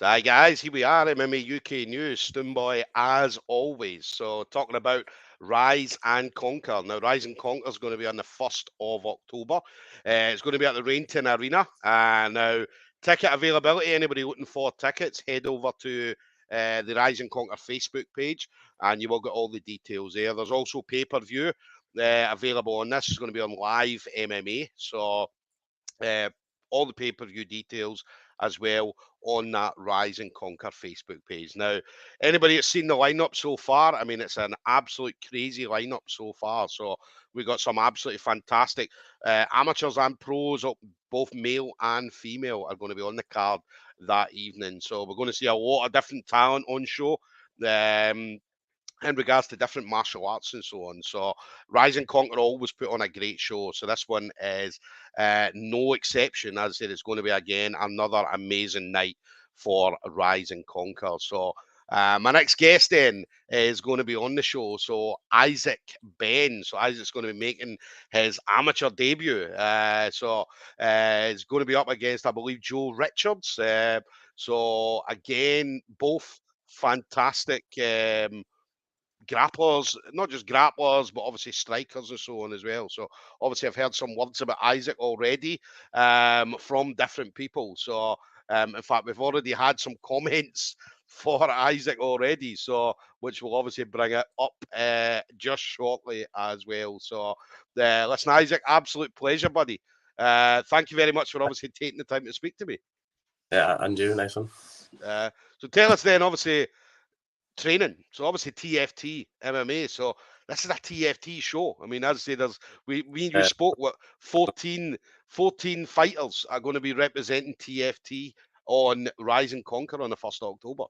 Hi guys, here we are, MMA UK News, Stoomboy as always. So talking about Rise and Conquer. Now Rise and Conquer is going to be on the 1st of October. It's going to be at the Rainton Arena. Now ticket availability, anybody looking for tickets, head over to the Rise and Conquer Facebook page and you will get all the details there. There's also pay-per-view available on this. It's going to be on live MMA. So all the pay-per-view details as well on that Rise and Conquer Facebook page. Now, anybody that's seen the lineup so far, I mean, it's an absolute crazy lineup so far. So we've got some absolutely fantastic amateurs and pros, both male and female, are going to be on the card that evening. So we're going to see a lot of different talent on show. In regards to different martial arts and so on. So Rise and Conquer always put on a great show. So this one is no exception. As I said, it's going to be, again, another amazing night for Rise and Conquer. So my next guest then is going to be on the show. So Isaac Benn. So Isaac's going to be making his amateur debut. So he's going to be up against, I believe, Joe Richards. So again, both fantastic grapplers, not just grapplers, but obviously strikers and so on as well. So obviously I've heard some words about Isaac already from different people. So in fact, we've already had some comments for Isaac already, so which will obviously bring it up just shortly as well. So listen, Isaac, absolute pleasure, buddy. Thank you very much for obviously taking the time to speak to me. Yeah, and you, nice one. So tell us then, obviously, training. So obviously TFT MMA. So this is a TFT show. I mean, as I say, there's we and you spoke what 14 fighters are going to be representing TFT on Rise and Conquer on the 1st of October.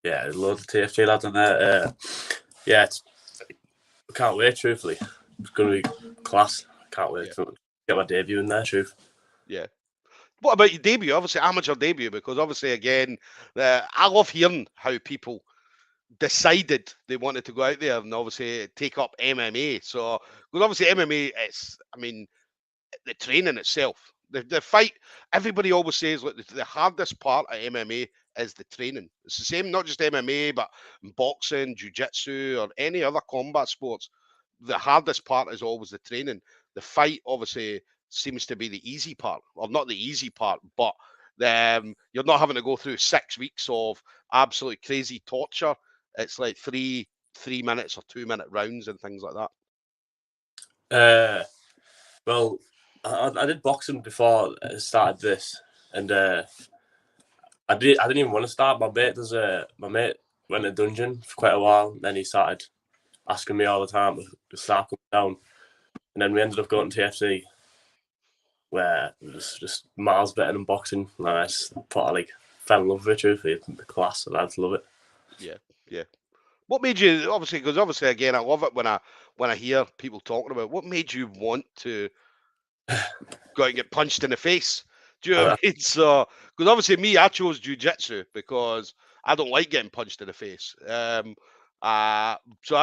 Yeah, there's loads of TFT lads on there. Yeah, I can't wait, truthfully. It's going to be class. I can't wait to get my debut in there, truth. Yeah. What about your debut? Obviously, amateur debut, because obviously, again, I love hearing how people decided they wanted to go out there and obviously take up MMA. So, because obviously MMA, I mean, the training itself, the fight, everybody always says, look, the hardest part of MMA is the training. It's the same, not just MMA, but boxing, jiu-jitsu, or any other combat sports. The hardest part is always the training. The fight, obviously, seems to be the easy part, or not the easy part, but you're not having to go through 6 weeks of absolute crazy torture. It's like three minutes or 2 minute rounds and things like that. Well, I did boxing before I started this, and I didn't even want to start. My mate went to dungeon for quite a while. Then he started asking me all the time to start coming down, and then we ended up going to TFC, where it was just miles better than boxing. And I just fell in love with it. The class, and I'd love it. Yeah. What made you, obviously, because obviously, again, I love it when I hear people talking about what made you want to go out and get punched in the face. Do you know what I mean? So, because obviously me, I chose jiu-jitsu because I don't like getting punched in the face. So I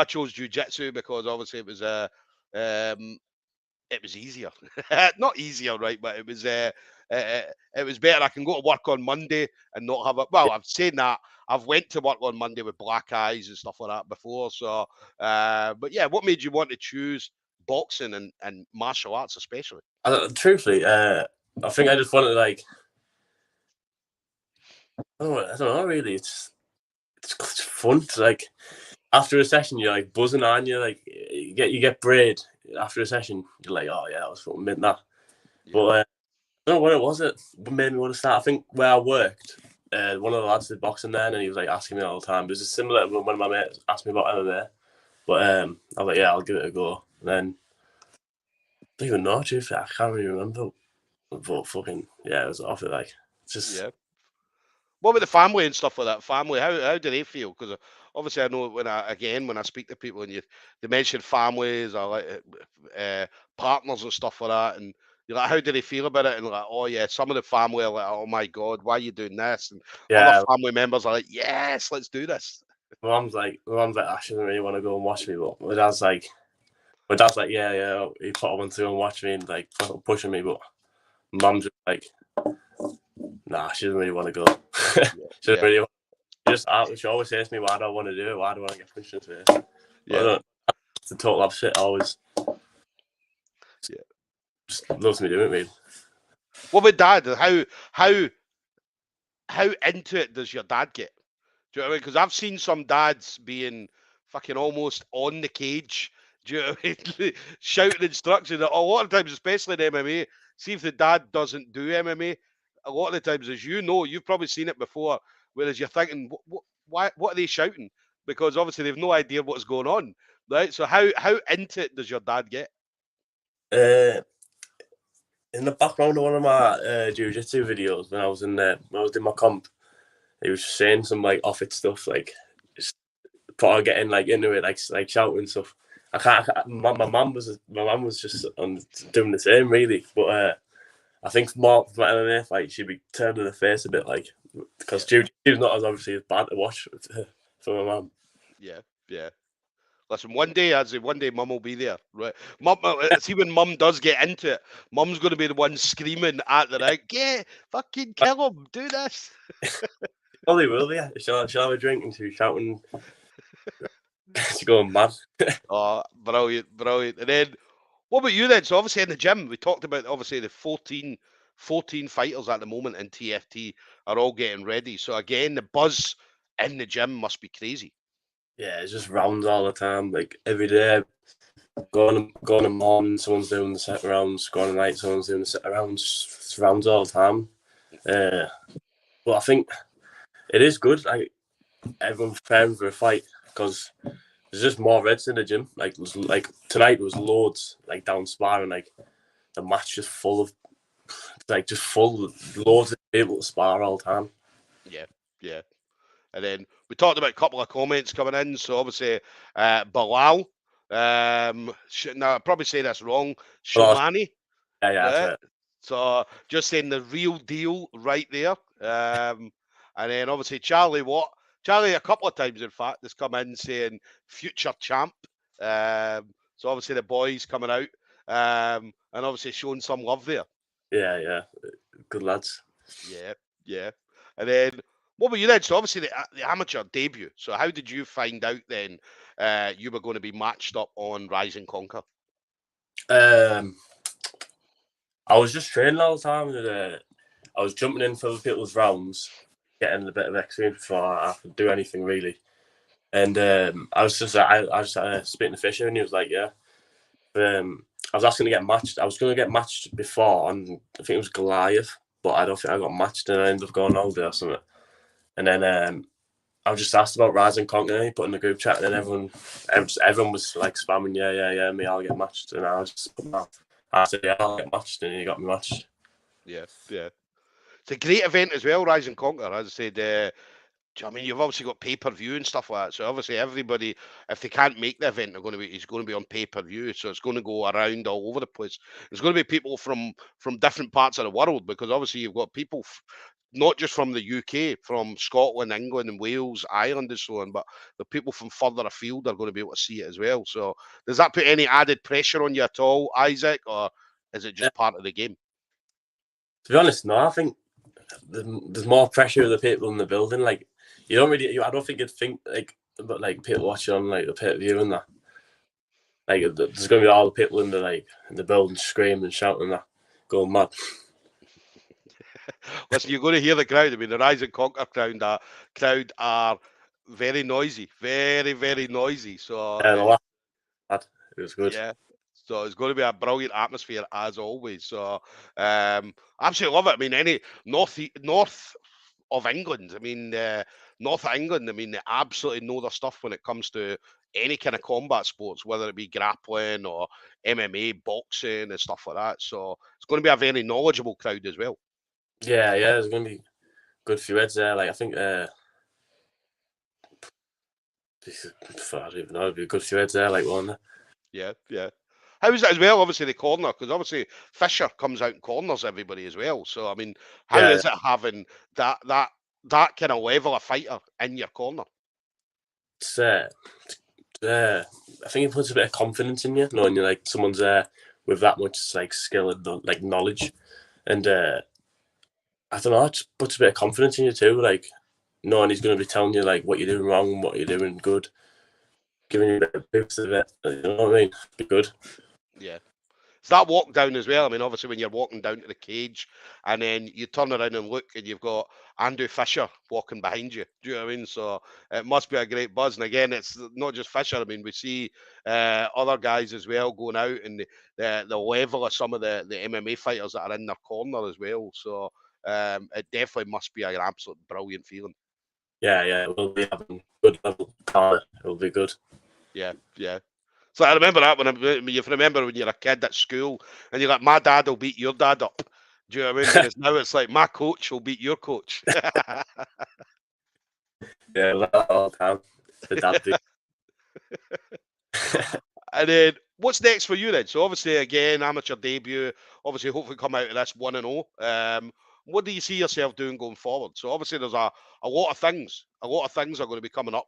chose jiu-jitsu because obviously it was easier. Not easier, right? But it was better. I can go to work on Monday and not have it. Well, I'm saying that I've went to work on Monday with black eyes and stuff like that before. So, but yeah, what made you want to choose boxing and martial arts, especially? Truthfully, I think I just wanted to I don't know. Really, it's fun. To, after a session, you're buzzing on. You get braid after a session. You're like, oh yeah, that was fucking mint that. Yeah. But I don't know what it was. It made me want to start. I think where I worked, one of the lads did boxing then, and he was asking me all the time. It was similar to when one of my mates asked me about MMA. But I was like, yeah, I'll give it a go. And then I don't even know, truth. I can't really remember. But fucking yeah, it was off it. It's just. Yeah. What about the family and stuff like that? Family, how do they feel? Because obviously I know when I speak to people and they mention families or partners and stuff like that, and you're like, how do they feel about it? And like, oh yeah, some of the family are like, oh my god, why are you doing this? And other family members are like, yes, let's do this. My mum's like, I shouldn't really want to go and watch me, but my dad's like, yeah, he put on to go and watch me and pushing me, but mum's just like, Nah, she doesn't really want to go. She Yeah, doesn't really. She always says to me, "Why do I want to do it? Why do I want to get punched in the face?" But I yeah, don't. It's the total opposite. Always yeah. just loves me doing it, really. What about dad? How into it does your dad get? Do you know what I mean? Because I've seen some dads being fucking almost on the cage. Do you know what I mean? Shouting instructions. A lot of times, especially in MMA, see if the dad doesn't do MMA. A lot of the times, as you know, you've probably seen it before. Whereas you're thinking, what are they shouting? Because obviously they've no idea what's going on, right? So how into it does your dad get? Uh, in the background of one of my jiu-jitsu videos when I was when I was doing my comp, he was saying some like off it stuff, like just part of getting like into it, like shouting stuff. My mum was just doing the same, really. But I think more from MMA fight, she'd be turning her face a bit, like, because Yeah, jiu-jitsu's not as obviously as bad to watch for my mum. yeah, yeah. Listen, one day mum will be there, right? Mum, see when mum does get into it, mum's going to be the one screaming at the right, get fucking kill him, do this. Probably will, yeah. She'll have a drink and she's shouting. She's going mad. Oh, brilliant, brilliant. And then, what about you then? So obviously in the gym, we talked about obviously the 14 fighters at the moment in TFT are all getting ready. So again, the buzz in the gym must be crazy. Yeah, it's just rounds all the time, like every day. Going in the morning, someone's doing the set rounds. Going at night, someone's doing the set rounds. It's rounds all the time. But I think it is good. Like everyone's preparing for a fight because there's just more reds in the gym. Like tonight was loads like down sparring. Like the match just full of loads of people to spar all the time. Yeah, yeah. And then we talked about a couple of comments coming in. So obviously, Bilal, now I probably say this wrong, But Shumani, yeah, that's right? it. So just saying the real deal right there. And then obviously Charlie Watt. Charlie a couple of times in fact has come in saying future champ. So obviously the boys coming out and obviously showing some love there. Yeah, good lads. Yeah, yeah. And then what were you then? So obviously the amateur debut. So how did you find out then you were going to be matched up on Rise and Conquer? Um, I was just training all the time. And, I was jumping in for the people's rounds, getting a bit of experience before I could do anything really. And I was just spitting the fish, and he was like, "Yeah." I was asking to get matched. I was going to get matched before, and I think it was Goliath, but I don't think I got matched, and I ended up going all day or something. And then I was just asked about Rise and Conquer, and he put in the group chat, and then everyone was like spamming, yeah, me, I'll get matched, and I was just put that. I said, yeah, I'll get matched, and he got me matched. Yeah, yeah. It's a great event as well, Rise and Conquer. As I said, I mean, you've obviously got pay-per-view and stuff like that. So obviously everybody, if they can't make the event, it's going to be on pay-per-view. So it's going to go around all over the place. There's going to be people from different parts of the world because obviously you've got people not just from the UK, from Scotland, England, and Wales, Ireland, and so on, but the people from further afield are going to be able to see it as well. So does that put any added pressure on you at all, Isaac, or is it just part of the game? To be honest, no, I think there's more pressure of the people in the building. Like, you don't really, I don't think you'd think like about like people watching on like the pay-per-view and that. Like, there's going to be all the people in the building screaming and shouting and that, going mad. Listen, you're going to hear the crowd. I mean, the Rise and Conquer crowd are very noisy, very, very noisy. So, And all that, it was good. yeah. So it's going to be a brilliant atmosphere as always. So, absolutely love it. I mean, any north of England. I mean, North of England. I mean, they absolutely know their stuff when it comes to any kind of combat sports, whether it be grappling or MMA, boxing, and stuff like that. So it's going to be a very knowledgeable crowd as well. Yeah, there's going to be good few heads there. Like, I think, I don't even know, it'd be a good few heads there, like one. Yeah, yeah. How is it as well? Obviously, the corner, because obviously Fisher comes out and corners everybody as well. So, I mean, how Yeah, is it having that kind of level of fighter in your corner? it's, I think it puts a bit of confidence in you, knowing you're like someone's there with that much like skill and like knowledge. And I don't know, it just puts a bit of confidence in you too, like knowing he's going to be telling you like what you're doing wrong and what you're doing good, giving you a bit of boost of it. You know what I mean? Be good. Yeah. It's that walk down as well. I mean, obviously, when you're walking down to the cage and then you turn around and look and you've got Andrew Fisher walking behind you. Do you know what I mean? So it must be a great buzz. And again, it's not just Fisher. I mean, we see other guys as well going out and the level of some of the MMA fighters that are in their corner as well. So it definitely must be an absolute brilliant feeling. Yeah, we'll be having good level. It'll be good. Yeah, yeah. So I remember that when you remember when you're a kid at school and you're like, my dad will beat your dad up. Do you know what I mean? Whereas now it's like, my coach will beat your coach. Yeah, all the time. The dad thing. And then what's next for you then? So obviously, again, amateur debut. Obviously, hopefully come out of this 1-0. What do you see yourself doing going forward? So obviously, there's a lot of things. A lot of things are going to be coming up.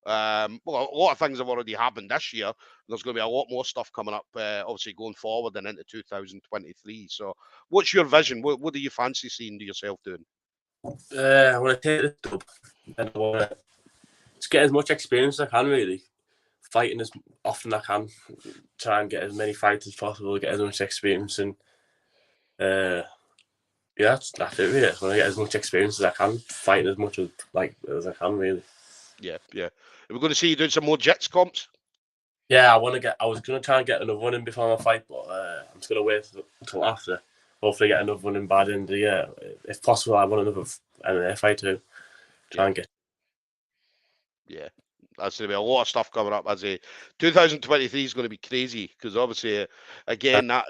Well, a lot of things have already happened this year. There's going to be a lot more stuff coming up, obviously going forward and into 2023. So, what's your vision? What do you fancy seeing yourself doing? I want to take the dub, and I want to just get as much experience as I can. Really, fighting as often as I can. Try and get as many fights as possible. Get as much experience, and yeah, that's it. Really, I want to get as much experience as I can. Fighting as much as I can. Really. Yeah, yeah. Are we going to see you doing some more Jits comps? Yeah, I was gonna try and get another one in before my fight, but I'm just gonna wait until after. Hopefully, get another one in by the end of the year. If possible, I want another MMA fight too. Try and get. Yeah. That's going to be a lot of stuff coming up. As a 2023 is going to be crazy because obviously, again, I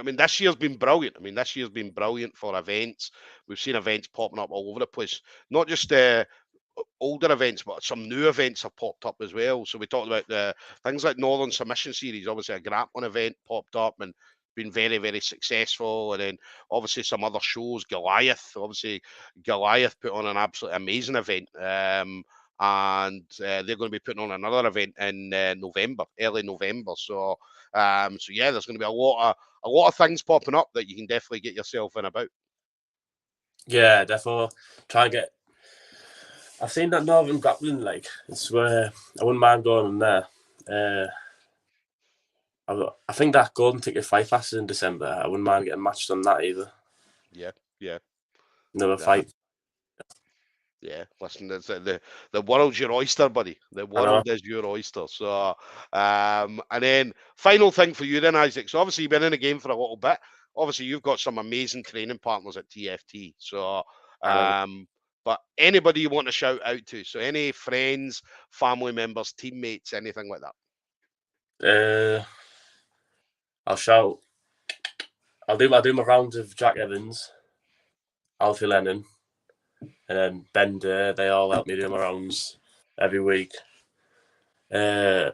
mean, this year's been brilliant. I mean, this year's been brilliant for events. We've seen events popping up all over the place, not just older events, but some new events have popped up as well. So we talked about the things like Northern Submission Series. Obviously, a grappling event popped up and been very, very successful. And then obviously some other shows, Goliath. Obviously, Goliath put on an absolutely amazing event. And they're going to be putting on another event in November, early November. So, so yeah, there's going to be a lot of things popping up that you can definitely get yourself in about. Yeah, therefore, try and get. I've seen that Northern grappling, like it's where I wouldn't mind going on there. I think that golden ticket fight pass is in December. I wouldn't mind getting matched on that either. Yeah, yeah. Another fight. Yeah, listen, it's the world's your oyster, buddy. The world is your oyster. So, and then final thing for you then, Isaac. So obviously you've been in the game for a little bit. Obviously you've got some amazing training partners at TFT. So, but anybody you want to shout out to? So any friends, family members, teammates, anything like that? I'll shout. I'll do my rounds of Jack Evans, Alfie Lennon, and then Ben Durr. They all help me do my rounds every week. And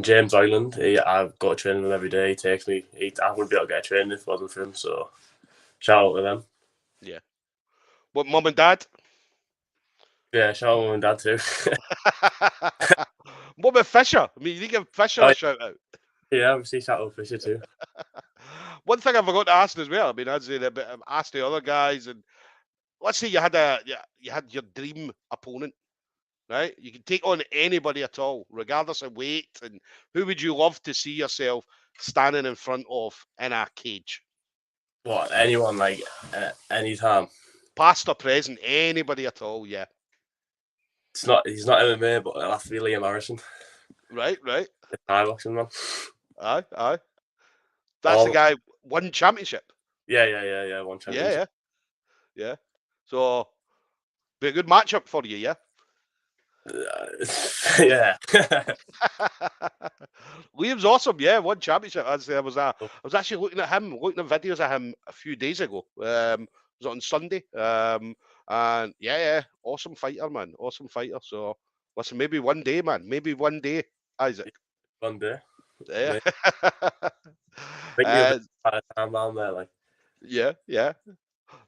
James Island, I've got to train with him every day. He takes me. I wouldn't be able to get a training if it wasn't for him. So shout out to them. Yeah. What, mum and dad? Yeah, shout out mum and dad too. What about Fisher? I mean, you give Fisher a shout out. Yeah, obviously shout out Fisher too. One thing I forgot to ask as well. I mean, I'd say that, but asked the other guys, and let's say you had your dream opponent, right? You can take on anybody at all, regardless of weight. And who would you love to see yourself standing in front of in a cage? What, anyone, like any time? Past or present, anybody at all? Yeah. He's not MMA, but it'll have to be Liam Harrison. Right. The Thai boxing man. Aye. That's the guy won championship. Yeah. One championship. Yeah. So be a good matchup for you, yeah. Yeah. Liam's awesome, yeah. Won championship. I was actually looking at videos of him a few days ago. Was on Sunday. And yeah, awesome fighter, man. Awesome fighter. So listen, maybe one day, man. Maybe one day, Isaac. One day. Yeah. I think you're time down there, like. Yeah.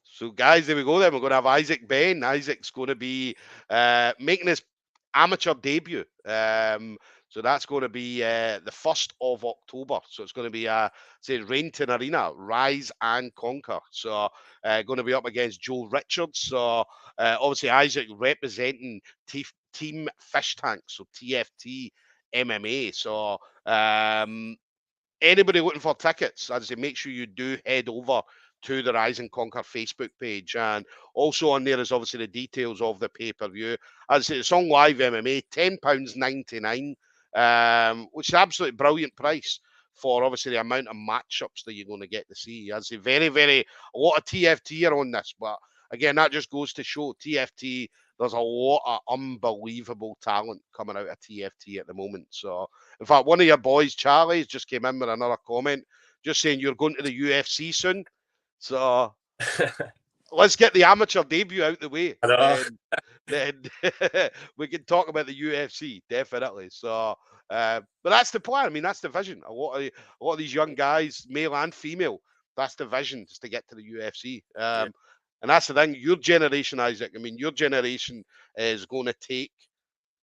So, guys, there we go. Then we're going to have Isaac Benn. Isaac's going to be making his amateur debut. So that's going to be the 1st of October. So it's going to be say Rainton Arena, Rise and Conquer. So going to be up against Joe Richards. So obviously Isaac representing Team Fish Tank, so TFT MMA. So anybody looking for tickets, as I say, make sure you do head over to the Rise and Conquer Facebook page. And also on there is obviously the details of the pay-per-view. As I say, it's on Live MMA, £10.99, which is an absolutely brilliant price for obviously the amount of matchups that you're going to get to see. As I say, a lot of TFT are on this, but again, that just goes to show TFT, there's a lot of unbelievable talent coming out of TFT at the moment. So, in fact, one of your boys, Charlie, just came in with another comment, just saying you're going to the UFC soon. So let's get the amateur debut out the way. Then we can talk about the UFC, definitely. So, but that's the plan. I mean, that's the vision. A lot of these young guys, male and female, that's the vision, just to get to the UFC. And that's the thing. Your generation, Isaac. I mean, your generation is going to take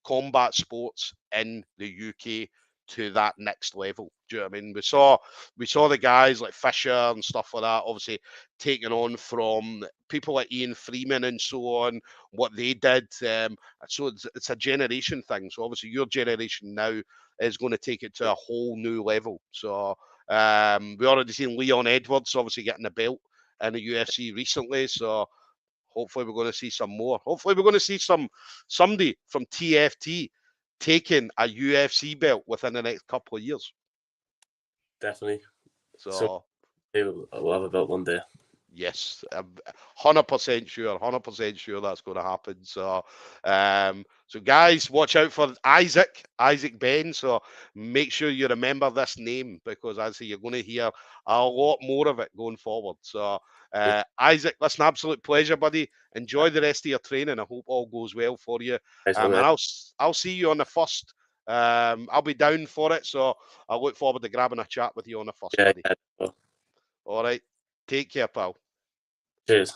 combat sports in the UK to that next level. Do you know what I mean? We saw the guys like Fisher and stuff like that, obviously taking on from people like Ian Freeman and so on, what they did. So it's a generation thing. So obviously your generation now is going to take it to a whole new level. So we already seen Leon Edwards obviously getting the belt in the UFC recently. So hopefully we're going to see some more. Hopefully we're going to see somebody from TFT taking a UFC belt within the next couple of years. Definitely. So we'll have a belt one day. Yes, 100% sure, 100% sure that's going to happen. So, so guys, watch out for Isaac Benn. So make sure you remember this name, because as I say, you're going to hear a lot more of it going forward. So, Isaac, that's an absolute pleasure, buddy. Enjoy the rest of your training. I hope all goes well for you. And I'll see you on the 1st. I'll be down for it, so I look forward to grabbing a chat with you on the 1st, buddy. Yeah. All right. Take care, pal. Cheers.